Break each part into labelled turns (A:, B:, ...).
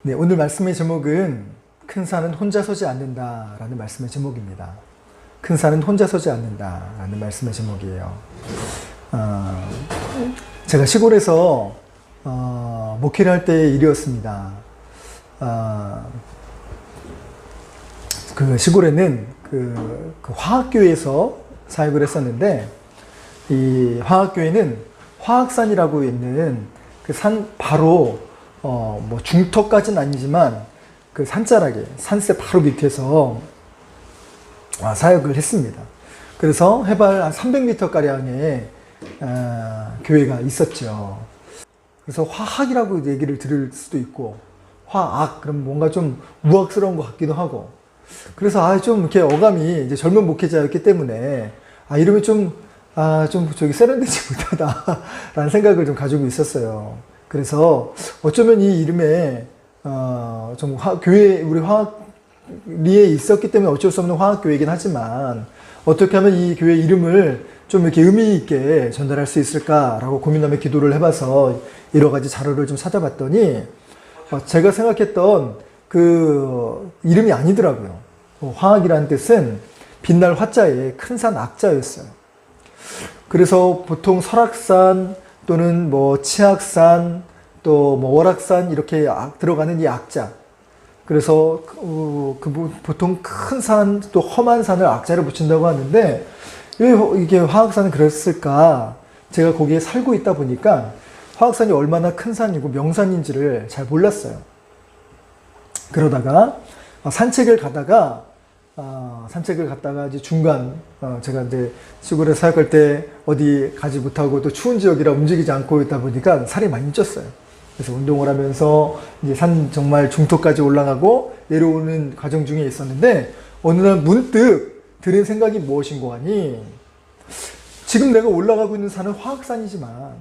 A: 네, 오늘 말씀의 제목은 큰 산은 혼자 서지 않는다라는 말씀의 제목입니다. 큰 산은 혼자 서지 않는다라는 말씀의 제목이에요. 제가 시골에서 목회를 할 때의 일이었습니다. 그 시골에는 그 화학교회에서 사역을 했었는데, 이 화학교회는 화학산이라고 있는 그 산 바로 뭐 중턱까지는 아니지만 그 산자락에 산세 바로 밑에서 사역을 했습니다. 그래서 해발 한 300m 가량의 교회가 있었죠. 그래서 화학이라고 얘기를 들을 수도 있고, 화학 그럼 뭔가 좀 우악스러운 것 같기도 하고, 그래서 좀 이렇게 어감이 이제 젊은 목회자였기 때문에 이름이 좀 저기 세련되지 못하다라는 생각을 좀 가지고 있었어요. 그래서 어쩌면 이 이름에 좀 교회 우리 화학리에 있었기 때문에 어쩔 수 없는 화학교회이긴 하지만, 어떻게 하면 이 교회 이름을 좀 이렇게 의미 있게 전달할 수 있을까라고 고민하며 기도를 해봐서 여러 가지 자료를 좀 찾아봤더니 제가 생각했던 그 이름이 아니더라고요. 화학이라는 뜻은 빛날 화자에 큰 산 악자였어요. 그래서 보통 설악산 또는 뭐 치악산 또 뭐 월악산 이렇게 들어가는 이 악자, 그래서 보통 큰 산 또 험한 산을 악자를 붙인다고 하는데, 왜 이게 화학산은 그랬을까? 제가 거기에 살고 있다 보니까 화학산이 얼마나 큰 산이고 명산인지를 잘 몰랐어요. 그러다가 산책을 가다가 이제 중간, 제가 이제 시골에 사역할 때 어디 가지 못하고 또 추운 지역이라 움직이지 않고 있다 보니까 살이 많이 쪘어요. 그래서 운동을 하면서 이제 산 정말 중턱까지 올라가고 내려오는 과정 중에 있었는데, 어느 날 문득 들은 생각이 무엇인고 하니, 지금 내가 올라가고 있는 산은 화학산이지만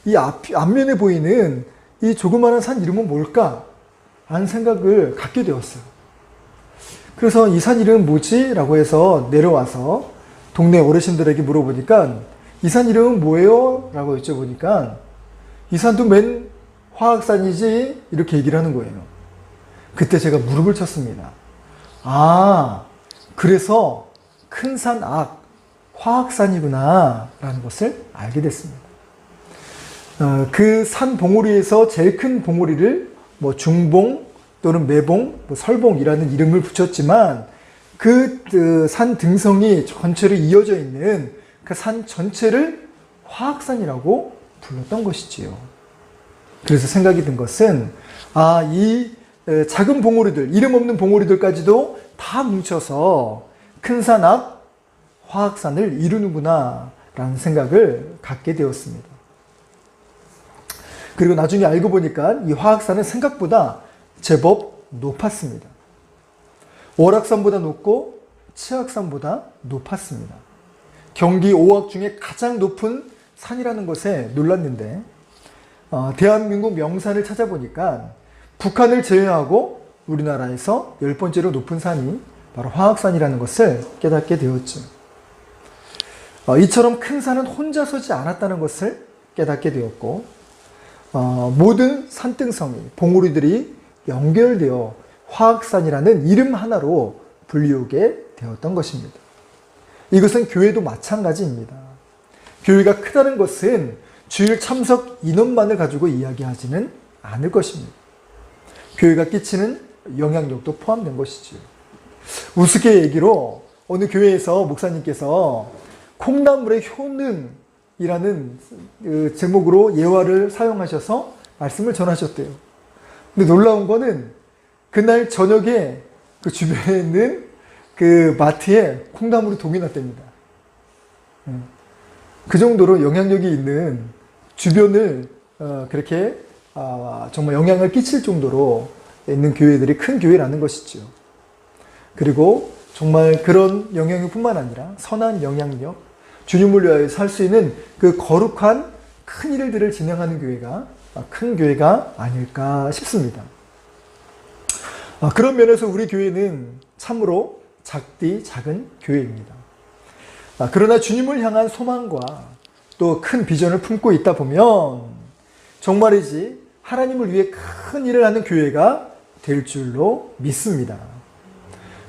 A: 이 앞면에 보이는 이 조그마한 산 이름은 뭘까? 라는 생각을 갖게 되었어요. 그래서 이 산 이름은 뭐지? 라고 해서 내려와서 동네 어르신들에게 물어보니까 이 산 이름은 뭐예요? 라고 여쭤보니까 이 산도 맨 화학산이지? 이렇게 얘기를 하는 거예요. 그때 제가 무릎을 쳤습니다. 그래서 큰 산 화학산이구나 라는 것을 알게 됐습니다. 그 산 봉우리에서 제일 큰 봉우리를 뭐 중봉 또는 매봉, 뭐 설봉이라는 이름을 붙였지만, 그 산 등성이 전체로 이어져 있는 그 산 전체를 화학산이라고 불렀던 것이지요. 그래서 생각이 든 것은 이 작은 봉우리들, 이름 없는 봉우리들까지도 다 뭉쳐서 큰 산 화학산을 이루는구나 라는 생각을 갖게 되었습니다. 그리고 나중에 알고 보니까 이 화학산은 생각보다 제법 높았습니다. 월악산보다 높고 치악산보다 높았습니다. 경기 5악 중에 가장 높은 산이라는 것에 놀랐는데, 대한민국 명산을 찾아보니까 북한을 제외하고 우리나라에서 10번째로 높은 산이 바로 화학산이라는 것을 깨닫게 되었죠. 이처럼 큰 산은 혼자 서지 않았다는 것을 깨닫게 되었고, 모든 산등성이, 봉우리들이 연결되어 화학산이라는 이름 하나로 불리우게 되었던 것입니다. 이것은 교회도 마찬가지입니다. 교회가 크다는 것은 주일 참석 인원만을 가지고 이야기하지는 않을 것입니다. 교회가 끼치는 영향력도 포함된 것이지요. 우스개 얘기로 어느 교회에서 목사님께서 콩나물의 효능이라는 제목으로 예화를 사용하셔서 말씀을 전하셨대요. 근데 놀라운 거는 그날 저녁에 그 주변에 있는 그 마트에 콩나물이 동이 났답니다. 그 정도로 영향력이 있는, 주변을 그렇게 정말 영향을 끼칠 정도로 있는 교회들이 큰 교회라는 것이죠. 그리고 정말 그런 영향력뿐만 아니라 선한 영향력, 주님을 위하여 살 수 있는 그 거룩한 큰 일들을 진행하는 교회가 큰 교회가 아닐까 싶습니다. 그런 면에서 우리 교회는 참으로 작은 교회입니다. 그러나 주님을 향한 소망과 또 큰 비전을 품고 있다 보면 정말이지 하나님을 위해 큰 일을 하는 교회가 될 줄로 믿습니다.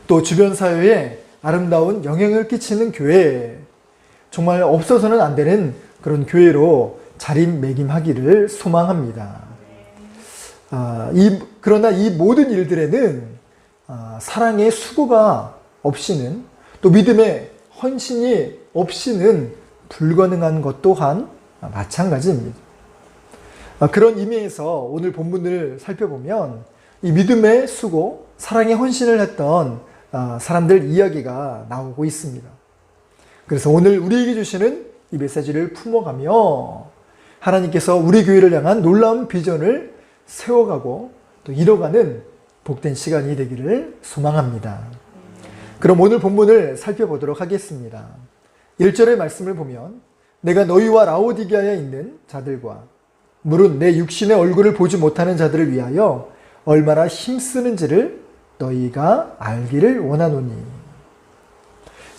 A: 또 주변 사회에 아름다운 영향을 끼치는 교회, 정말 없어서는 안 되는 그런 교회로 자리매김하기를 소망합니다. 그러나 이 모든 일들에는 사랑의 수고가 없이는, 또 믿음의 헌신이 없이는 불가능한 것 또한 마찬가지입니다. 그런 의미에서 오늘 본문을 살펴보면 이 믿음의 수고, 사랑의 헌신을 했던 사람들 이야기가 나오고 있습니다. 그래서 오늘 우리에게 주시는 이 메시지를 품어가며 하나님께서 우리 교회를 향한 놀라운 비전을 세워가고 또 이뤄가는 복된 시간이 되기를 소망합니다. 그럼 오늘 본문을 살펴보도록 하겠습니다. 1절의 말씀을 보면 내가 너희와 라오디게아에 있는 자들과 물은 내 육신의 얼굴을 보지 못하는 자들을 위하여 얼마나 힘쓰는지를 너희가 알기를 원하노니.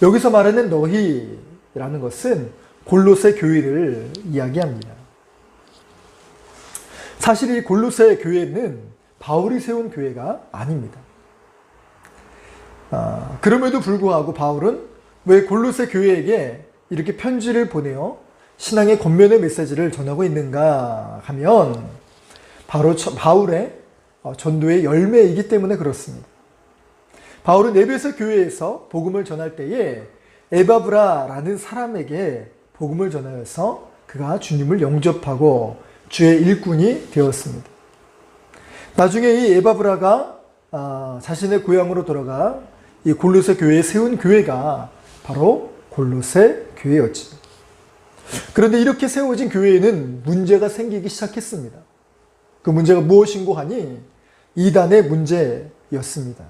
A: 여기서 말하는 너희라는 것은 골로새 교회를 이야기합니다. 사실 이 골로새 교회는 바울이 세운 교회가 아닙니다. 그럼에도 불구하고 바울은 왜 골로새 교회에게 이렇게 편지를 보내어 신앙의 권면의 메시지를 전하고 있는가 하면 바로 바울의 전도의 열매이기 때문에 그렇습니다. 바울은 에베소 교회에서 복음을 전할 때에 에바브라라는 사람에게 복음을 전하여서 그가 주님을 영접하고 주의 일꾼이 되었습니다. 나중에 이 에바브라가 자신의 고향으로 돌아가 이 골로새 교회에 세운 교회가 바로 골로새 교회였지. 그런데 이렇게 세워진 교회에는 문제가 생기기 시작했습니다. 그 문제가 무엇인고 하니 이단의 문제였습니다.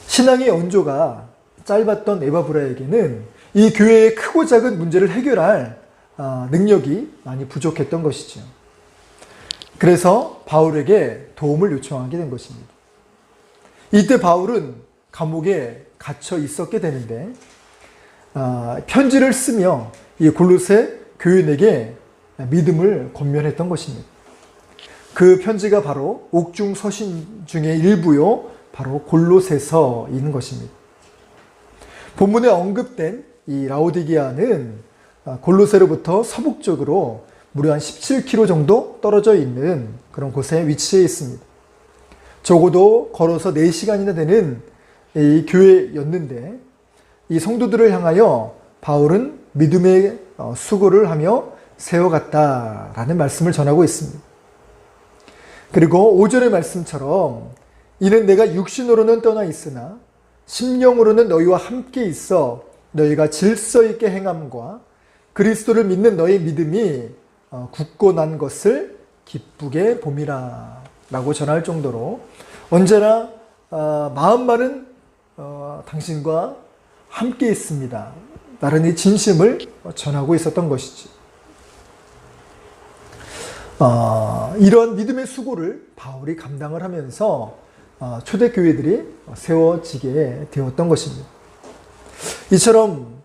A: 신앙의 연조가 짧았던 에바브라에게는 이 교회의 크고 작은 문제를 해결할 능력이 많이 부족했던 것이죠. 그래서 바울에게 도움을 요청하게 된 것입니다. 이때 바울은 감옥에 갇혀 있었게 되는데 편지를 쓰며 이 골로새 교인에게 믿음을 권면했던 것입니다. 그 편지가 바로 옥중 서신 중의 일부요, 바로 골로새서인 것입니다. 본문에 언급된 이 라오디게아는 골로새로부터 서북쪽으로 무려 한 17km 정도 떨어져 있는 그런 곳에 위치해 있습니다. 적어도 걸어서 4시간이나 되는 이 교회였는데 이 성도들을 향하여 바울은 믿음의 수고를 하며 세워갔다라는 말씀을 전하고 있습니다. 그리고 5절의 말씀처럼 이는 내가 육신으로는 떠나 있으나 심령으로는 너희와 함께 있어 너희가 질서 있게 행함과 그리스도를 믿는 너희 믿음이 굳고 난 것을 기쁘게 봄이라 라고 전할 정도로 언제나 마음만은 당신과 함께 있습니다 라는 이 진심을 전하고 있었던 것이지. 이런 믿음의 수고를 바울이 감당을 하면서 초대교회들이 세워지게 되었던 것입니다. 이처럼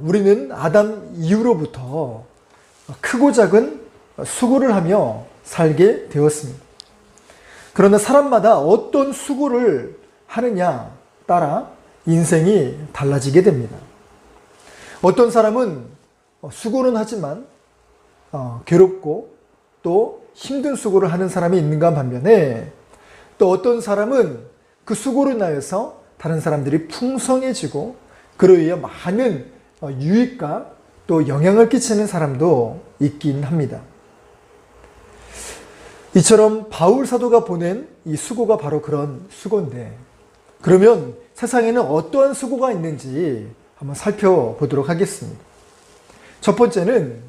A: 우리는 아담 이후로부터 크고 작은 수고를 하며 살게 되었습니다. 그러나 사람마다 어떤 수고를 하느냐 따라 인생이 달라지게 됩니다. 어떤 사람은 수고는 하지만 괴롭고 또 힘든 수고를 하는 사람이 있는가 반면에 또 어떤 사람은 그 수고로 인하여서 다른 사람들이 풍성해지고 그로 인해 많은 유익과 또 영향을 끼치는 사람도 있긴 합니다. 이처럼 바울 사도가 보낸 이 수고가 바로 그런 수고인데 그러면 세상에는 어떠한 수고가 있는지 한번 살펴보도록 하겠습니다. 첫 번째는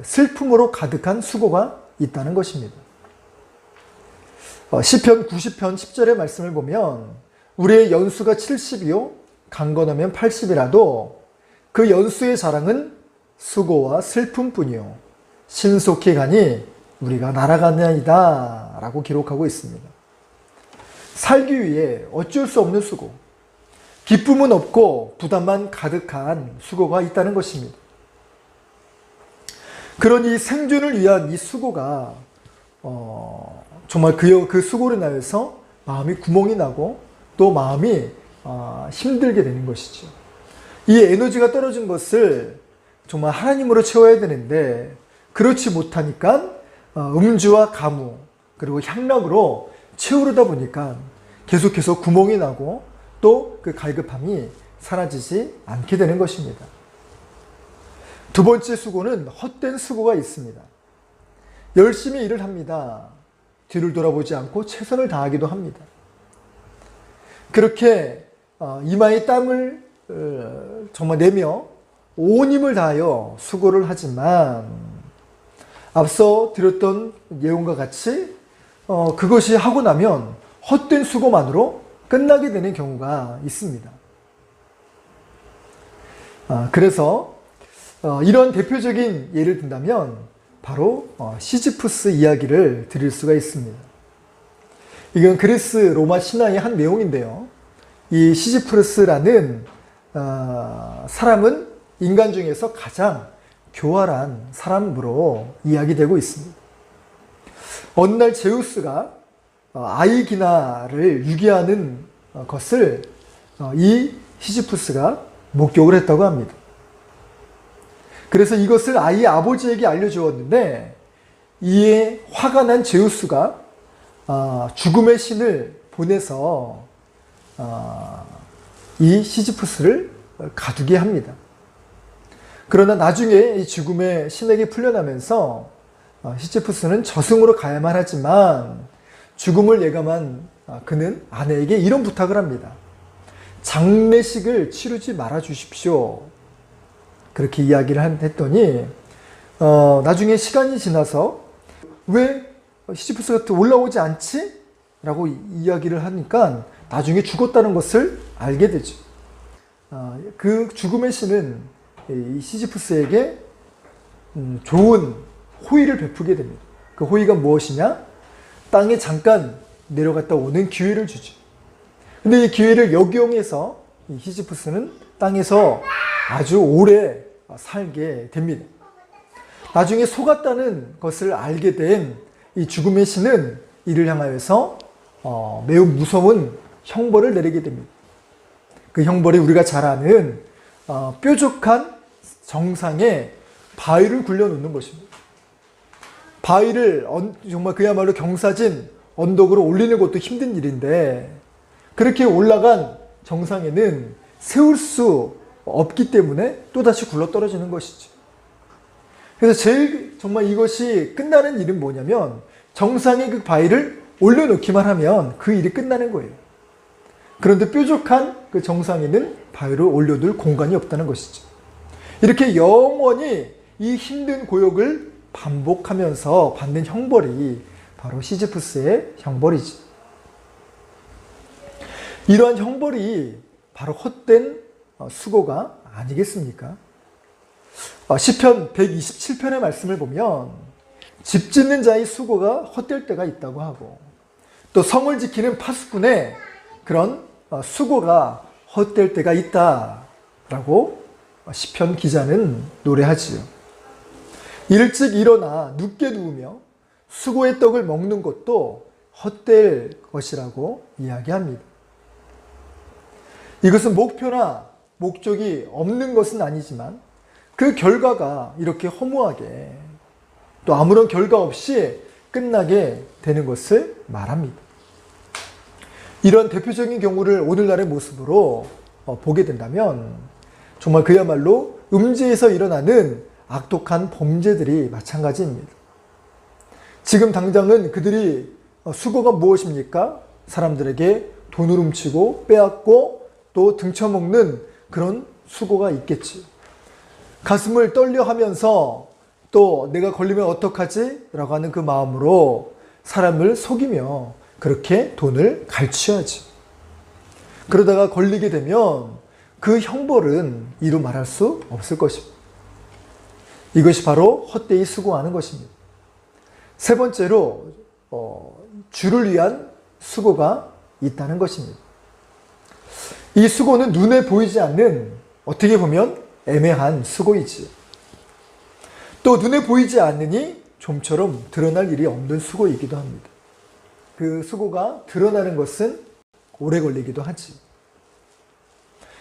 A: 슬픔으로 가득한 수고가 있다는 것입니다. 시편 90편 10절의 말씀을 보면 우리의 연수가 70이요 강건하면 80이라도 그 연수의 자랑은 수고와 슬픔뿐이요 신속히 가니 우리가 날아가나이다 라고 기록하고 있습니다. 살기 위해 어쩔 수 없는 수고, 기쁨은 없고 부담만 가득한 수고가 있다는 것입니다. 그러니 생존을 위한 이 수고가 정말 그 수고로 인하여서 마음이 구멍이 나고 또 마음이 힘들게 되는 것이죠. 이 에너지가 떨어진 것을 정말 하나님으로 채워야 되는데 그렇지 못하니까 음주와 가무 그리고 향락으로 채우려다 보니까 계속해서 구멍이 나고 또 그 갈급함이 사라지지 않게 되는 것입니다. 두 번째 수고는 헛된 수고가 있습니다. 열심히 일을 합니다. 뒤를 돌아보지 않고 최선을 다하기도 합니다. 그렇게 이마에 땀을 정말 내며 온 힘을 다하여 수고를 하지만 앞서 드렸던 예언과 같이 그것이 하고 나면 헛된 수고만으로 끝나게 되는 경우가 있습니다. 그래서 이런 대표적인 예를 든다면 바로 시지프스 이야기를 드릴 수가 있습니다. 이건 그리스 로마 신화의 한 내용인데요. 이 시지프스라는 사람은 인간 중에서 가장 교활한 사람으로 이야기되고 있습니다. 어느 날 제우스가 아이기나를 유기하는 것을 이 시지프스가 목격을 했다고 합니다. 그래서 이것을 아이의 아버지에게 알려주었는데 이에 화가 난 제우스가 죽음의 신을 보내서 이 시지프스를 가두게 합니다. 그러나 나중에 이 죽음의 신에게 풀려나면서 시지프스는 저승으로 가야만 하지만 죽음을 예감한 그는 아내에게 이런 부탁을 합니다. 장례식을 치르지 말아 주십시오. 그렇게 이야기를 했더니 나중에 시간이 지나서 왜 시지프스가 올라오지 않지? 라고 이야기를 하니까 나중에 죽었다는 것을 알게 되죠. 그 죽음의 신은 이 시지프스에게 좋은 호의를 베푸게 됩니다. 그 호의가 무엇이냐? 땅에 잠깐 내려갔다 오는 기회를 주죠. 근데 이 기회를 역이용해서 이 시지프스는 땅에서 아주 오래 살게 됩니다. 나중에 속았다는 것을 알게 된 이 죽음의 신은 이를 향하여서 매우 무서운 형벌을 내리게 됩니다. 그 형벌이 우리가 잘 아는 뾰족한 정상에 바위를 굴려놓는 것입니다. 바위를 정말 그야말로 경사진 언덕으로 올리는 것도 힘든 일인데 그렇게 올라간 정상에는 세울 수 없기 때문에 또다시 굴러떨어지는 것이죠. 그래서 제일 정말 이것이 끝나는 일은 뭐냐면 정상에 그 바위를 올려놓기만 하면 그 일이 끝나는 거예요. 그런데 뾰족한 그 정상에는 바위를 올려둘 공간이 없다는 것이죠. 이렇게 영원히 이 힘든 고역을 반복하면서 받는 형벌이 바로 시지프스의 형벌이지. 이러한 형벌이 바로 헛된 수고가 아니겠습니까? 시편 127편의 말씀을 보면 집 짓는 자의 수고가 헛될 때가 있다고 하고 또 성을 지키는 파수꾼의 그런 수고가 헛될 때가 있다라고 시편 기자는 노래하지요. 일찍 일어나 늦게 누우며 수고의 떡을 먹는 것도 헛될 것이라고 이야기합니다. 이것은 목표나 목적이 없는 것은 아니지만 그 결과가 이렇게 허무하게 또 아무런 결과 없이 끝나게 되는 것을 말합니다. 이런 대표적인 경우를 오늘날의 모습으로 보게 된다면 정말 그야말로 음지에서 일어나는 악독한 범죄들이 마찬가지입니다. 지금 당장은 그들이 수고가 무엇입니까? 사람들에게 돈을 훔치고 빼앗고 또 등쳐먹는 그런 수고가 있겠지. 가슴을 떨려 하면서 또 내가 걸리면 어떡하지? 라고 하는 그 마음으로 사람을 속이며 그렇게 돈을 갈취하지. 그러다가 걸리게 되면 그 형벌은 이루 말할 수 없을 것입니다. 이것이 바로 헛되이 수고하는 것입니다. 세 번째로 주를 위한 수고가 있다는 것입니다. 이 수고는 눈에 보이지 않는 어떻게 보면 애매한 수고이지. 또 눈에 보이지 않으니 좀처럼 드러날 일이 없는 수고이기도 합니다. 그 수고가 드러나는 것은 오래 걸리기도 하지.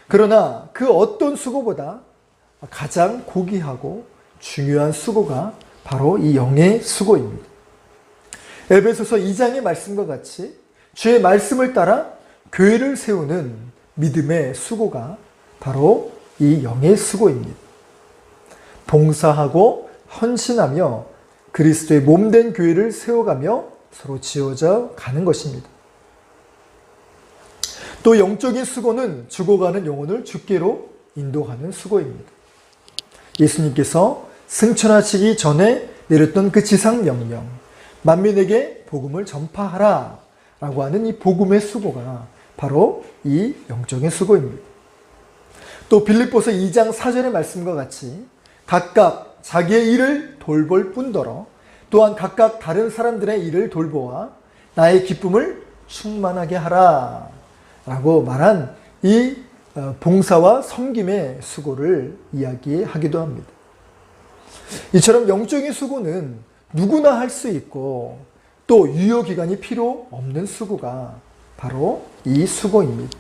A: 그러나 그 어떤 수고보다 가장 고귀하고 중요한 수고가 바로 이 영의 수고입니다. 에베소서 2장의 말씀과 같이 주의 말씀을 따라 교회를 세우는 믿음의 수고가 바로 이 영의 수고입니다. 봉사하고 헌신하며 그리스도의 몸된 교회를 세워가며 서로 지어져 가는 것입니다. 또 영적인 수고는 죽어가는 영혼을 주께로 인도하는 수고입니다. 예수님께서 승천하시기 전에 내렸던 그 지상 명령, 만민에게 복음을 전파하라 라고 하는 이 복음의 수고가 바로 이 영적인 수고입니다. 또 빌립보서 2장 4절의 말씀과 같이 각각 자기의 일을 돌볼 뿐더러 또한 각각 다른 사람들의 일을 돌보아 나의 기쁨을 충만하게 하라 라고 말한 이 봉사와 섬김의 수고를 이야기하기도 합니다. 이처럼 영적인 수고는 누구나 할 수 있고 또 유효기간이 필요 없는 수고가 바로 이 수고입니다.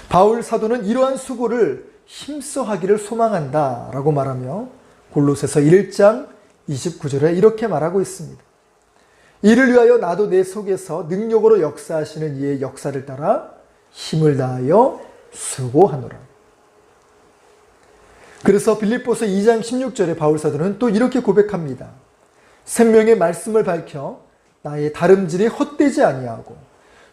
A: 바울 사도는 이러한 수고를 힘써 하기를 소망한다 라고 말하며 골로새서 1장 29절에 이렇게 말하고 있습니다. 이를 위하여 나도 내 속에서 능력으로 역사하시는 이의 역사를 따라 힘을 다하여 수고하노라. 그래서 빌립보서 2장 16절에 바울 사도는 또 이렇게 고백합니다. 생명의 말씀을 밝혀 나의 다름질이 헛되지 아니하고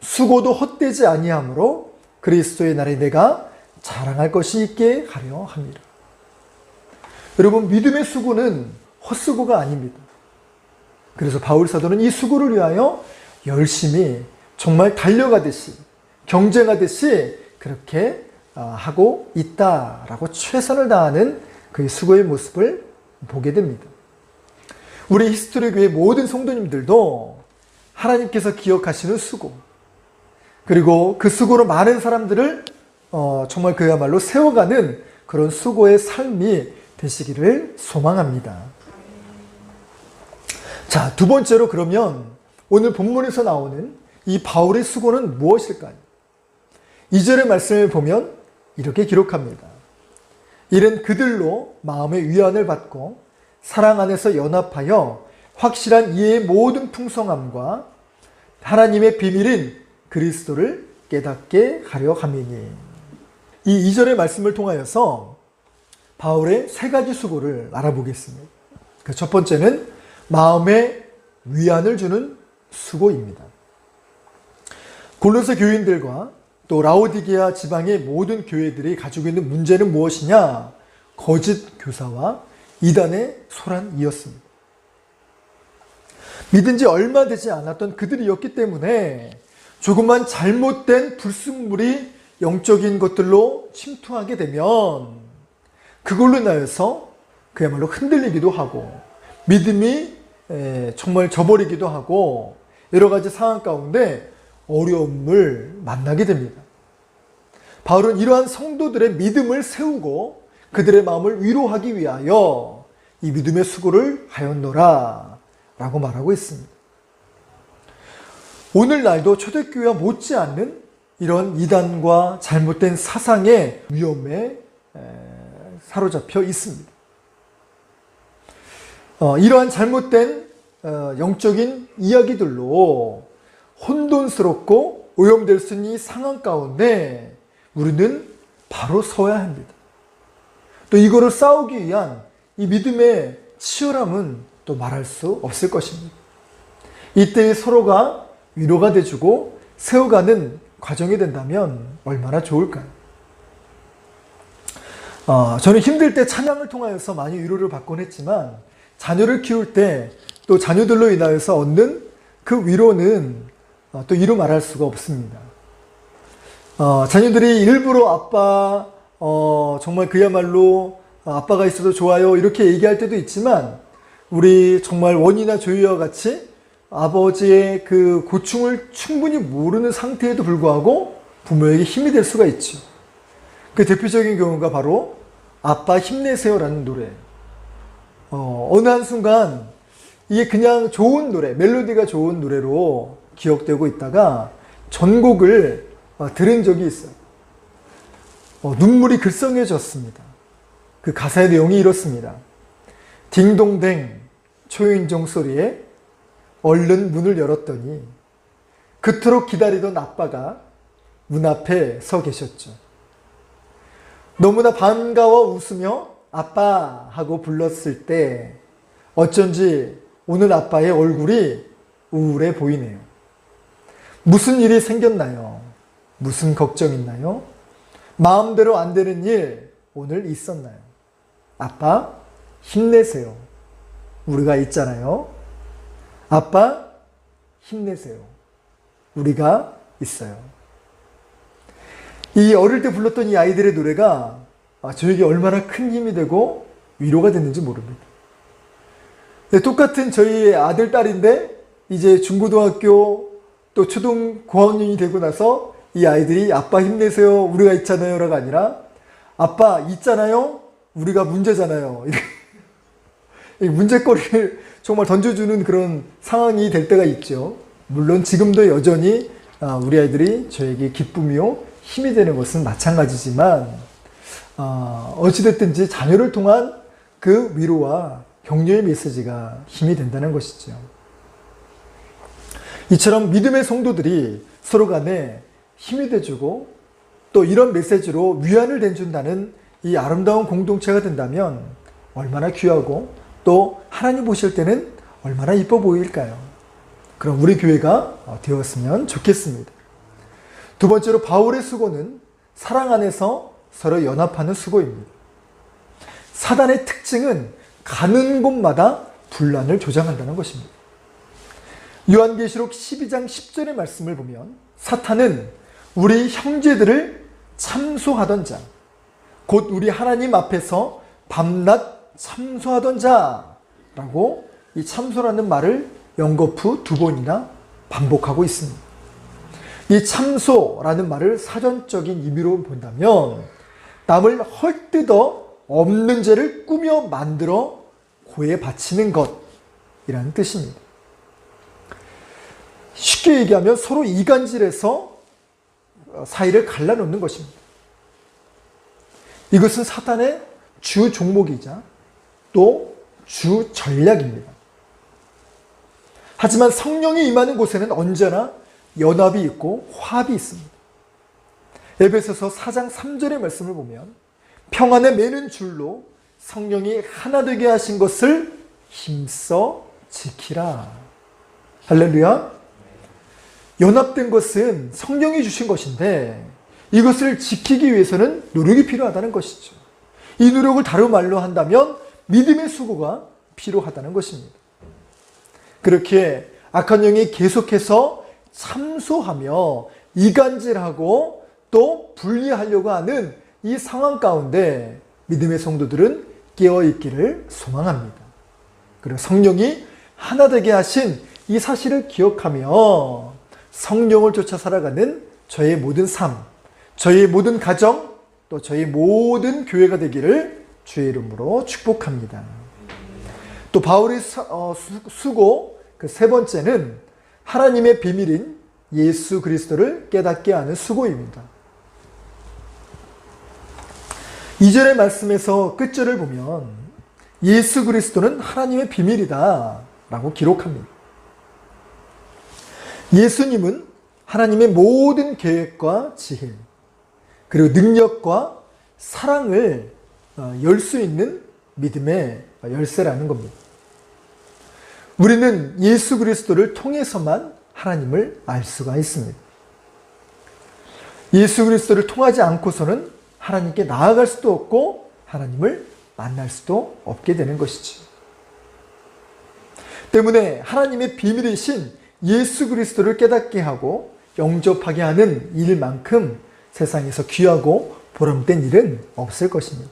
A: 수고도 헛되지 아니하므로 그리스도의 날에 내가 자랑할 것이 있게 하려 합니다. 여러분, 믿음의 수고는 헛수고가 아닙니다. 그래서 바울 사도는 이 수고를 위하여 열심히 정말 달려가듯이 경쟁하듯이 그렇게 하고 있다라고 최선을 다하는 그의 수고의 모습을 보게 됩니다. 우리 히스토리 교회 모든 성도님들도 하나님께서 기억하시는 수고, 그리고 그 수고로 많은 사람들을 정말 그야말로 세워가는 그런 수고의 삶이 되시기를 소망합니다. 자, 두 번째로 그러면 오늘 본문에서 나오는 이 바울의 수고는 무엇일까요? 2절의 말씀을 보면 이렇게 기록합니다. 이는 그들로 마음의 위안을 받고 사랑 안에서 연합하여 확실한 이해의 모든 풍성함과 하나님의 비밀인 그리스도를 깨닫게 하려 함이니. 이 2절의 말씀을 통하여서 바울의 세 가지 수고를 알아보겠습니다. 그 첫 번째는 마음의 위안을 주는 수고입니다. 골로새 교인들과 또 라오디게아 지방의 모든 교회들이 가지고 있는 문제는 무엇이냐? 거짓 교사와 이단의 소란이었습니다. 믿은 지 얼마 되지 않았던 그들이었기 때문에 조금만 잘못된 불순물이 영적인 것들로 침투하게 되면 그걸로 인하여서 그야말로 흔들리기도 하고 믿음이 정말 저버리기도 하고 여러 가지 상황 가운데 어려움을 만나게 됩니다. 바울은 이러한 성도들의 믿음을 세우고 그들의 마음을 위로하기 위하여 이 믿음의 수고를 하였노라 라고 말하고 있습니다. 오늘날도 초대교회와 못지않는 이런 이단과 잘못된 사상의 위험에 사로잡혀 있습니다. 이러한 잘못된 영적인 이야기들로 혼돈스럽고 오염될 수 있는 이 상황 가운데 우리는 바로 서야 합니다. 또 이거를 싸우기 위한 이 믿음의 치열함은 또 말할 수 없을 것입니다. 이때 서로가 위로가 돼주고 세워가는 과정이 된다면 얼마나 좋을까요? 저는 힘들 때 찬양을 통하여서 많이 위로를 받곤 했지만 자녀를 키울 때 또 자녀들로 인하여서 얻는 그 위로는 또 이루 말할 수가 없습니다. 자녀들이 일부러 아빠 정말 그야말로 아빠가 있어도 좋아요 이렇게 얘기할 때도 있지만 우리 정말 원이나 조이와 같이 아버지의 그 고충을 충분히 모르는 상태에도 불구하고 부모에게 힘이 될 수가 있죠. 그 대표적인 경우가 바로 아빠 힘내세요라는 노래. 어느 한순간 이게 그냥 좋은 노래, 멜로디가 좋은 노래로 기억되고 있다가 전곡을 들은 적이 있어요. 눈물이 글썽여졌습니다. 그 가사의 내용이 이렇습니다. 딩동댕 초인종 소리에 얼른 문을 열었더니 그토록 기다리던 아빠가 문 앞에 서 계셨죠. 너무나 반가워 웃으며 아빠 하고 불렀을 때 어쩐지 오늘 아빠의 얼굴이 우울해 보이네요. 무슨 일이 생겼나요? 무슨 걱정 있나요? 마음대로 안 되는 일 오늘 있었나요? 아빠 힘내세요. 우리가 있잖아요. 아빠 힘내세요. 우리가 있어요. 이 어릴 때 불렀던 이 아이들의 노래가 저에게 얼마나 큰 힘이 되고 위로가 됐는지 모릅니다. 똑같은 저희 아들, 딸인데 이제 중고등학교 또 초등 고학년이 되고 나서 이 아이들이 아빠 힘내세요. 우리가 있잖아요. 라가 아니라 아빠 있잖아요. 우리가 문제잖아요. 문제거리를 정말 던져주는 그런 상황이 될 때가 있죠. 물론 지금도 여전히 우리 아이들이 저에게 기쁨이요 힘이 되는 것은 마찬가지지만 어찌됐든지 자녀를 통한 그 위로와 격려의 메시지가 힘이 된다는 것이죠. 이처럼 믿음의 성도들이 서로 간에 힘이 돼주고 또 이런 메시지로 위안을 내준다는 이 아름다운 공동체가 된다면 얼마나 귀하고 또 하나님 보실 때는 얼마나 이뻐 보일까요? 그럼 우리 교회가 되었으면 좋겠습니다. 두 번째로 바울의 수고는 사랑 안에서 서로 연합하는 수고입니다. 사단의 특징은 가는 곳마다 분란을 조장한다는 것입니다. 요한계시록 12장 10절의 말씀을 보면 사탄은 우리 형제들을 참소하던 자, 곧 우리 하나님 앞에서 밤낮 참소하던 자라고 이 참소라는 말을 연거푸 2번이나 반복하고 있습니다. 이 참소라는 말을 사전적인 의미로 본다면 남을 헐뜯어 없는 죄를 꾸며 만들어 고에 바치는 것이라는 뜻입니다. 쉽게 얘기하면 서로 이간질해서 사이를 갈라놓는 것입니다. 이것은 사탄의 주 종목이자 또 주 전략입니다. 하지만 성령이 임하는 곳에는 언제나 연합이 있고 화합이 있습니다. 에베소서 4장 3절의 말씀을 보면 평안에 매는 줄로 성령이 하나 되게 하신 것을 힘써 지키라. 할렐루야. 연합된 것은 성령이 주신 것인데 이것을 지키기 위해서는 노력이 필요하다는 것이죠. 이 노력을 다른 말로 한다면 믿음의 수고가 필요하다는 것입니다. 그렇게 악한 영이 계속해서 참소하며 이간질하고 또 분리하려고 하는 이 상황 가운데 믿음의 성도들은 깨어있기를 소망합니다. 그리고 성령이 하나 되게 하신 이 사실을 기억하며 성령을 쫓아 살아가는 저의 모든 삶, 저의 모든 가정, 또 저희 모든 교회가 되기를 주의 이름으로 축복합니다. 또 바울의 수고 그 세 번째는 하나님의 비밀인 예수 그리스도를 깨닫게 하는 수고입니다. 2절의 말씀에서 끝절을 보면 예수 그리스도는 하나님의 비밀이다 라고 기록합니다. 예수님은 하나님의 모든 계획과 지혜 그리고 능력과 사랑을 열 수 있는 믿음의 열쇠라는 겁니다. 우리는 예수 그리스도를 통해서만 하나님을 알 수가 있습니다. 예수 그리스도를 통하지 않고서는 하나님께 나아갈 수도 없고 하나님을 만날 수도 없게 되는 것이죠. 때문에 하나님의 비밀이신 예수 그리스도를 깨닫게 하고 영접하게 하는 일만큼 세상에서 귀하고 보람된 일은 없을 것입니다.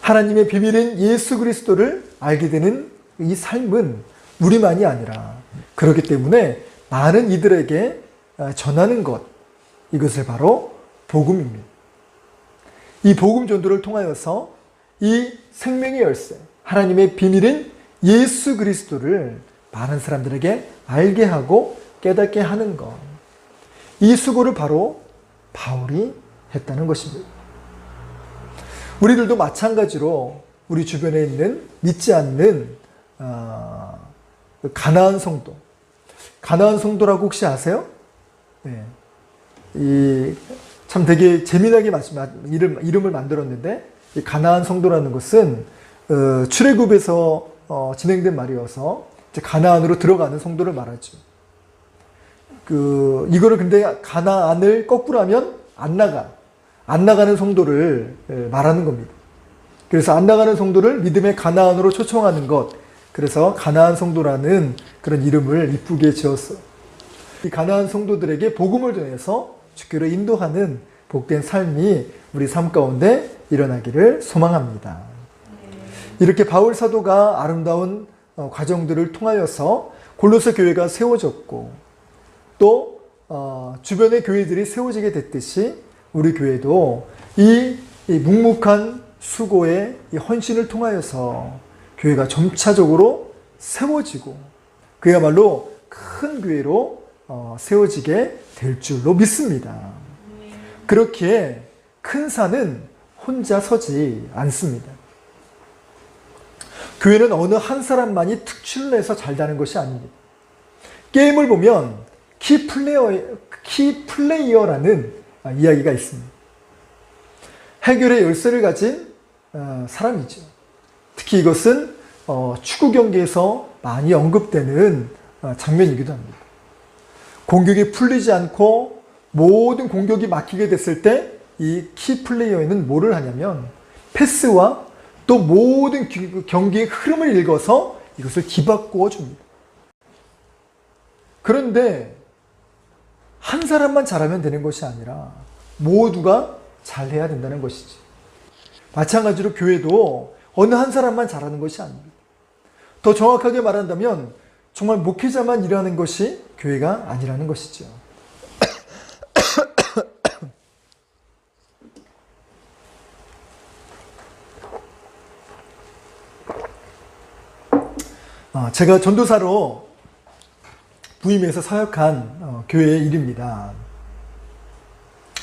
A: 하나님의 비밀인 예수 그리스도를 알게 되는 이 삶은 우리만이 아니라 그렇기 때문에 많은 이들에게 전하는 것, 이것을 바로 복음입니다. 이 복음 전도를 통하여서 이 생명의 열쇠, 하나님의 비밀인 예수 그리스도를 많은 사람들에게 알게 하고 깨닫게 하는 것. 이 수고를 바로 바울이 했다는 것입니다. 우리들도 마찬가지로 우리 주변에 있는 믿지 않는 가나안 성도. 가나안 성도라고 혹시 아세요? 네. 참 되게 재미나게 이름을 만들었는데, 이 가나안 성도라는 것은 출애굽에서 진행된 말이어서 이제 가나안으로 들어가는 성도를 말하죠. 이거를 근데 가나안을 거꾸로 하면 안 나가는 성도를 말하는 겁니다. 그래서 안 나가는 성도를 믿음의 가나안으로 초청하는 것. 그래서 가나안 성도라는 그런 이름을 이쁘게 지었어요. 이 가나안 성도들에게 복음을 전해서 주께로 인도하는 복된 삶이 우리 삶 가운데 일어나기를 소망합니다. 이렇게 바울 사도가 아름다운 과정들을 통하여서 골로새 교회가 세워졌고, 또 주변의 교회들이 세워지게 됐듯이 우리 교회도 이 묵묵한 수고의 이 헌신을 통하여서 교회가 점차적으로 세워지고 그야말로 큰 교회로 세워지게 될 줄로 믿습니다. 그렇기에 큰 산은 혼자 서지 않습니다. 교회는 어느 한 사람만이 특출을 해서 잘 되는 것이 아닙니다. 게임을 보면 키플레이어라는 이야기가 있습니다. 해결의 열쇠를 가진 사람이죠. 특히 이것은 축구 경기에서 많이 언급되는 장면이기도 합니다. 공격이 풀리지 않고 모든 공격이 막히게 됐을 때 이 키플레이어는 뭐를 하냐면 패스와 또 모든 경기의 흐름을 읽어서 이것을 뒤바꾸어 줍니다. 그런데 한 사람만 잘하면 되는 것이 아니라 모두가 잘해야 된다는 것이지. 마찬가지로 교회도 어느 한 사람만 잘하는 것이 아닙니다. 더 정확하게 말한다면 정말 목회자만 일하는 것이 교회가 아니라는 것이죠. 제가 전도사로 부임해서 사역한 교회의 일입니다.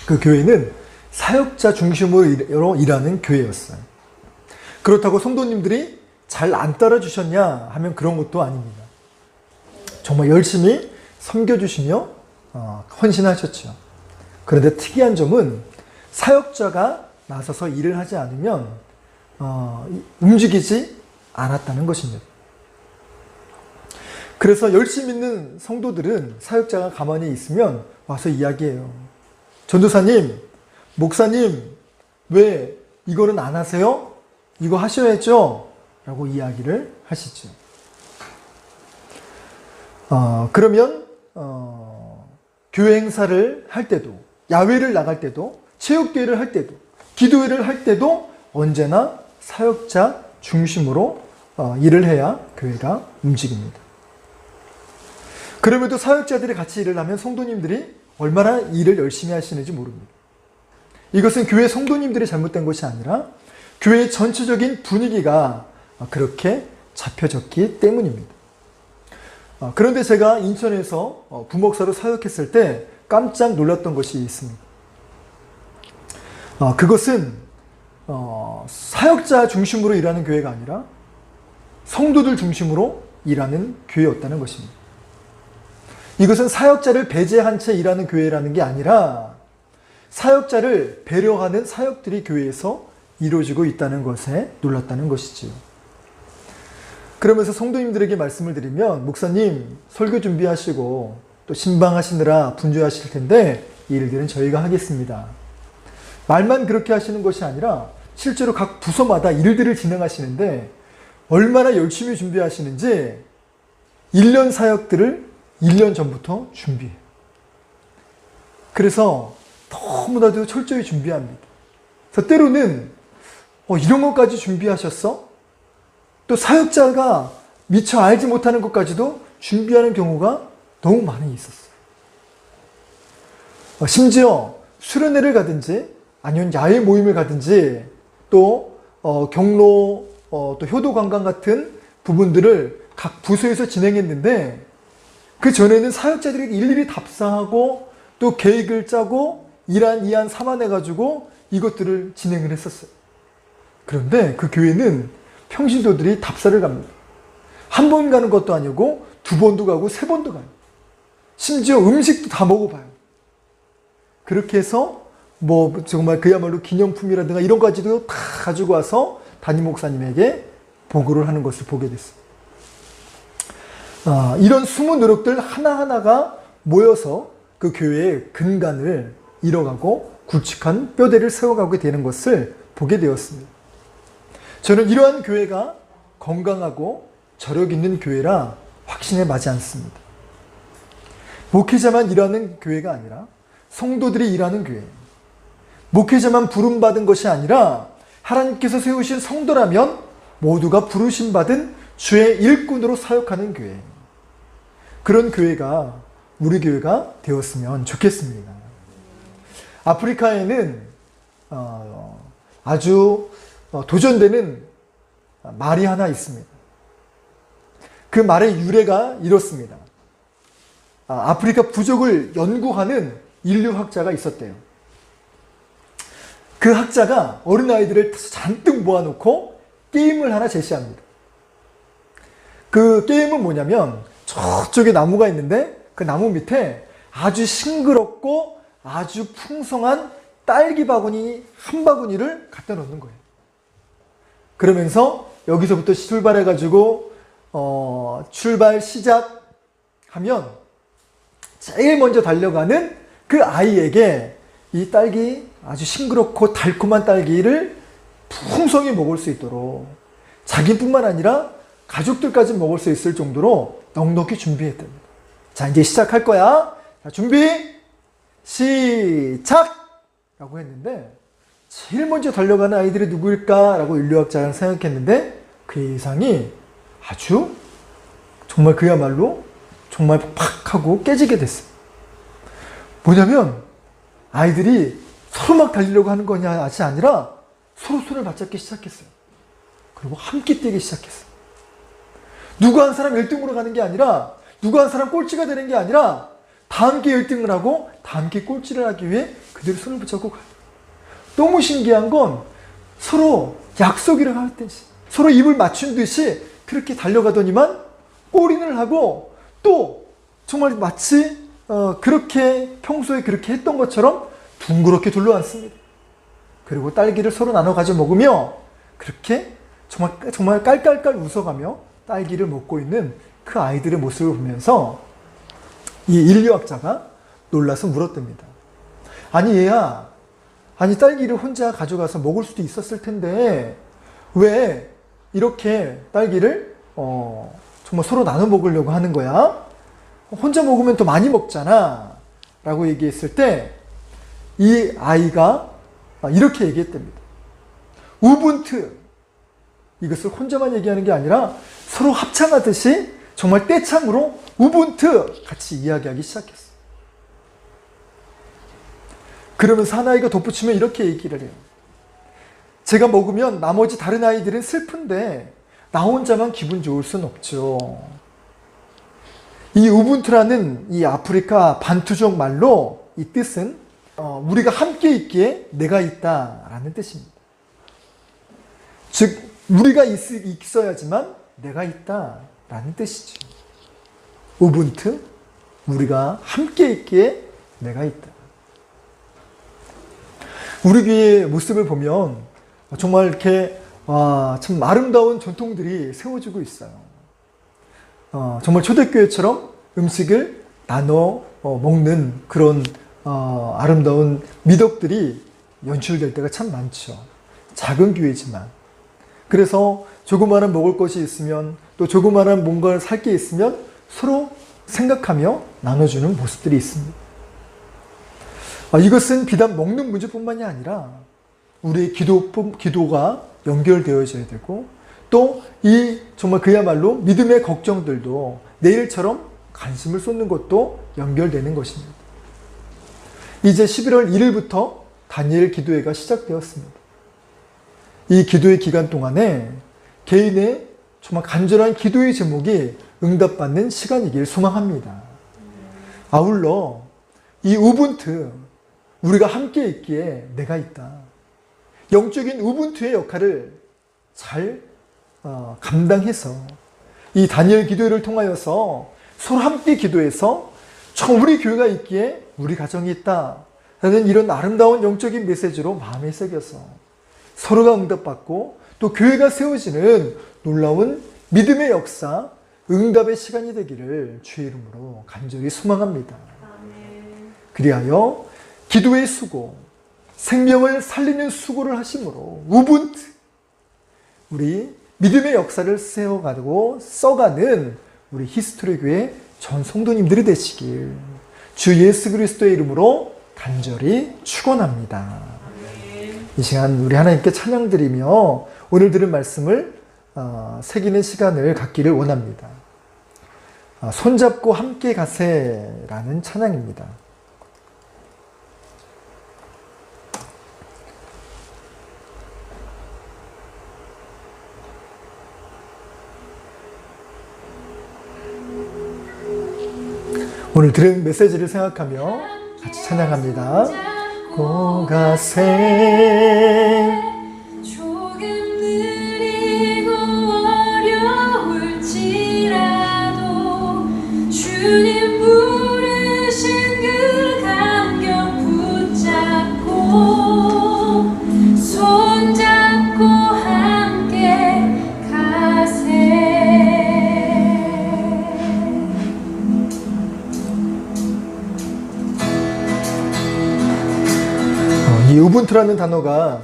A: 그 교회는 사역자 중심으로 일하는 교회였어요. 그렇다고 성도님들이 잘 안 따라주셨냐 하면 그런 것도 아닙니다. 정말 열심히 섬겨주시며 헌신하셨죠. 그런데 특이한 점은 사역자가 나서서 일을 하지 않으면 움직이지 않았다는 것입니다. 그래서 열심히 있는 성도들은 사역자가 가만히 있으면 와서 이야기해요. 전도사님, 목사님, 왜 이거는 안 하세요? 이거 하셔야죠? 라고 이야기를 하시죠. 그러면 교회 행사를 할 때도, 야외를 나갈 때도, 체육대회를 할 때도, 기도회를 할 때도 언제나 사역자 중심으로 일을 해야 교회가 움직입니다. 그럼에도 사역자들이 같이 일을 하면 성도님들이 얼마나 일을 열심히 하시는지 모릅니다. 이것은 교회 성도님들이 잘못된 것이 아니라 교회의 전체적인 분위기가 그렇게 잡혀졌기 때문입니다. 그런데 제가 인천에서 부목사로 사역했을 때 깜짝 놀랐던 것이 있습니다. 그것은 사역자 중심으로 일하는 교회가 아니라 성도들 중심으로 일하는 교회였다는 것입니다. 이것은 사역자를 배제한 채 일하는 교회라는 게 아니라 사역자를 배려하는 사역들이 교회에서 이루어지고 있다는 것에 놀랐다는 것이지요. 그러면서 성도님들에게 말씀을 드리면, 목사님 설교 준비하시고 또 신방하시느라 분주하실 텐데 이 일들은 저희가 하겠습니다. 말만 그렇게 하시는 것이 아니라 실제로 각 부서마다 일들을 진행하시는데 얼마나 열심히 준비하시는지 1년 사역들을 1년 전부터 준비해요. 그래서 너무나도 철저히 준비합니다. 그래서 때로는 이런 것까지 준비하셨어? 또 사역자가 미처 알지 못하는 것까지도 준비하는 경우가 너무 많이 있었어요. 심지어 수련회를 가든지 아니면 야외 모임을 가든지 또 경로 또 효도 관광 같은 부분들을 각 부서에서 진행했는데 그 전에는 사역자들이 일일이 답사하고 또 계획을 짜고 이안, 이안, 삼안 해가지고 이것들을 진행을 했었어요. 그런데 그 교회는 평신도들이 답사를 갑니다. 한 번 가는 것도 아니고 2번도 가고 3번도 가요. 심지어 음식도 다 먹어봐요. 그렇게 해서 뭐 정말 그야말로 기념품이라든가 이런 가지도 다 가지고 와서 담임 목사님에게 보고를 하는 것을 보게 됐어요. 이런 숨은 노력들 하나하나가 모여서 그 교회의 근간을 이뤄가고 굵직한 뼈대를 세워가게 되는 것을 보게 되었습니다. 저는 이러한 교회가 건강하고 저력 있는 교회라 확신에 맞지 않습니다. 목회자만 일하는 교회가 아니라 성도들이 일하는 교회, 목회자만 부름받은 것이 아니라 하나님께서 세우신 성도라면 모두가 부르심받은 주의 일꾼으로 사역하는 교회, 그런 교회가 우리 교회가 되었으면 좋겠습니다. 아프리카에는 아주 도전되는 말이 하나 있습니다. 그 말의 유래가 이렇습니다. 아프리카 부족을 연구하는 인류학자가 있었대요. 그 학자가 어린아이들을 잔뜩 모아놓고 게임을 하나 제시합니다. 그 게임은 뭐냐면 저쪽에 나무가 있는데 그 나무 밑에 아주 싱그럽고 아주 풍성한 딸기 바구니 한 바구니를 갖다 놓는 거예요. 그러면서 여기서부터 출발해가지고 출발 시작하면 제일 먼저 달려가는 그 아이에게 이 딸기 아주 싱그럽고 달콤한 딸기를 풍성히 먹을 수 있도록 자기뿐만 아니라 가족들까지 먹을 수 있을 정도로 넉넉히 준비했답니다. 자, 이제 시작할 거야. 자, 준비 시작! 라고 했는데 제일 먼저 달려가는 아이들이 누구일까? 라고 인류학자가 생각했는데 그 예상이 아주 정말 그야말로 정말 팍 하고 깨지게 됐어요. 뭐냐면 아이들이 서로 막 달리려고 하는 것이 아니라 서로 손을 맞잡기 시작했어요. 그리고 함께 뛰기 시작했어요. 누구 한 사람 1등으로 가는 게 아니라 누구 한 사람 꼴찌가 되는 게 아니라 다 함께 1등을 하고 다 함께 꼴찌를 하기 위해 그대로 손을 붙잡고 가요. 너무 신기한 건 서로 약속이라고 할 듯이 서로 입을 맞춘 듯이 그렇게 달려가더니만 골인을 하고 또 정말 마치 그렇게 평소에 그렇게 했던 것처럼 둥그렇게 둘러앉습니다. 그리고 딸기를 서로 나눠 가져 먹으며 그렇게 정말 깔깔깔 웃어가며 딸기를 먹고 있는 그 아이들의 모습을 보면서 이 인류학자가 놀라서 물었답니다. 아니 얘야, 아니 딸기를 혼자 가져가서 먹을 수도 있었을 텐데 왜 이렇게 딸기를 정말 서로 나눠 먹으려고 하는 거야? 혼자 먹으면 더 많이 먹잖아 라고 얘기했을 때 이 아이가 이렇게 얘기했답니다. 우분투, 이것을 혼자만 얘기하는 게 아니라 서로 합창하듯이 정말 떼창으로 우분투 같이 이야기하기 시작했어요. 그러면서 한 아이가 덧붙이면 이렇게 얘기를 해요. 제가 먹으면 나머지 다른 아이들은 슬픈데 나 혼자만 기분 좋을 순 없죠. 이 우분투라는 이 아프리카 반투족 말로 이 뜻은 우리가 함께 있기에 내가 있다라는 뜻입니다. 즉 우리가 있어야지만 내가 있다라는 뜻이죠. 우분투, 우리가 함께 있기에 내가 있다. 우리 교회의 모습을 보면 정말 이렇게 참 아름다운 전통들이 세워지고 있어요. 정말 초대교회처럼 음식을 나눠 먹는 그런 아름다운 미덕들이 연출될 때가 참 많죠. 작은 교회지만. 그래서 조그마한 먹을 것이 있으면 또 조그마한 뭔가를 살 게 있으면 서로 생각하며 나눠주는 모습들이 있습니다. 이것은 비단 먹는 문제뿐만이 아니라 우리의 기도가 연결되어져야 되고 또 이 정말 그야말로 믿음의 걱정들도 내일처럼 관심을 쏟는 것도 연결되는 것입니다. 이제 11월 1일부터 다니엘 기도회가 시작되었습니다. 이 기도회 기간 동안에 개인의 정말 간절한 기도의 제목이 응답받는 시간이길 소망합니다. 아울러 이 우분투, 우리가 함께 있기에 내가 있다. 영적인 우분투의 역할을 잘 감당해서 이 다니엘 기도회를 통하여서 서로 함께 기도해서 우리 교회가 있기에 우리 가정이 있다 라는 이런 아름다운 영적인 메시지로 마음에 새겨서 서로가 응답받고 또 교회가 세워지는 놀라운 믿음의 역사, 응답의 시간이 되기를 주의 이름으로 간절히 소망합니다. 그리하여 기도의 수고, 생명을 살리는 수고를 하심으로 우분투, 우리 믿음의 역사를 세워가고 써가는 우리 히스토리 교회 전 성도님들이 되시길 주 예수 그리스도의 이름으로 간절히 축원합니다. 이 시간 우리 하나님께 찬양드리며 오늘 들은 말씀을 새기는 시간을 갖기를 원합니다. 손잡고 함께 가세라는 찬양입니다. 오늘 들은 메시지를 생각하며 같이 찬양합니다. 고 가세
B: 조금 느리고 어려울지라도 주님 부르신 그 감격 붙잡고 손잡고 함께 가세.
A: 이 우분투라는 단어가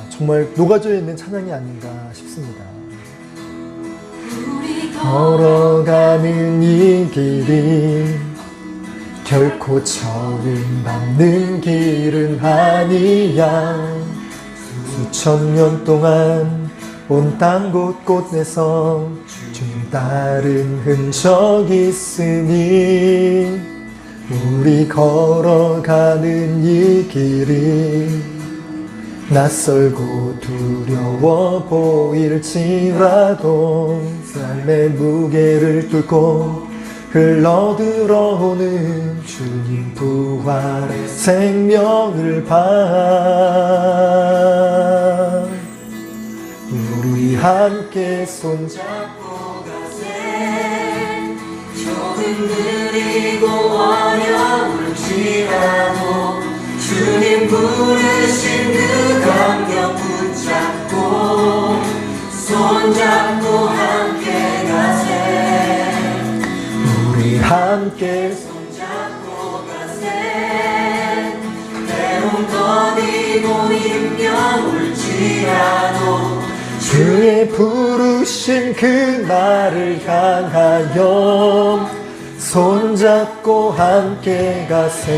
A: 정말 녹아져 있는 찬양이 아닌가 싶습니다. 걸어가는 이 길이 결코 처음 밟는 길은 아니야. 수천 년 동안 온 땅 곳곳에서 주님 따른 흔적이 있으니 우리 걸어가는 이 길이 낯설고 두려워 보일지라도 삶의 무게를 뚫고 흘러들어오는 주님 부활의 생명을 봐. 우리 함께 손잡고 가세.
B: 조금 느리고 어려울지라도 주님 부르신 그 감격 붙잡고 손잡고 함께 가세.
A: 우리 함께
B: 손잡고 가세. 때론 더디고 힘겨 올지라도
A: 주의 부르신 그 날을 향하여 손잡고 함께 가세.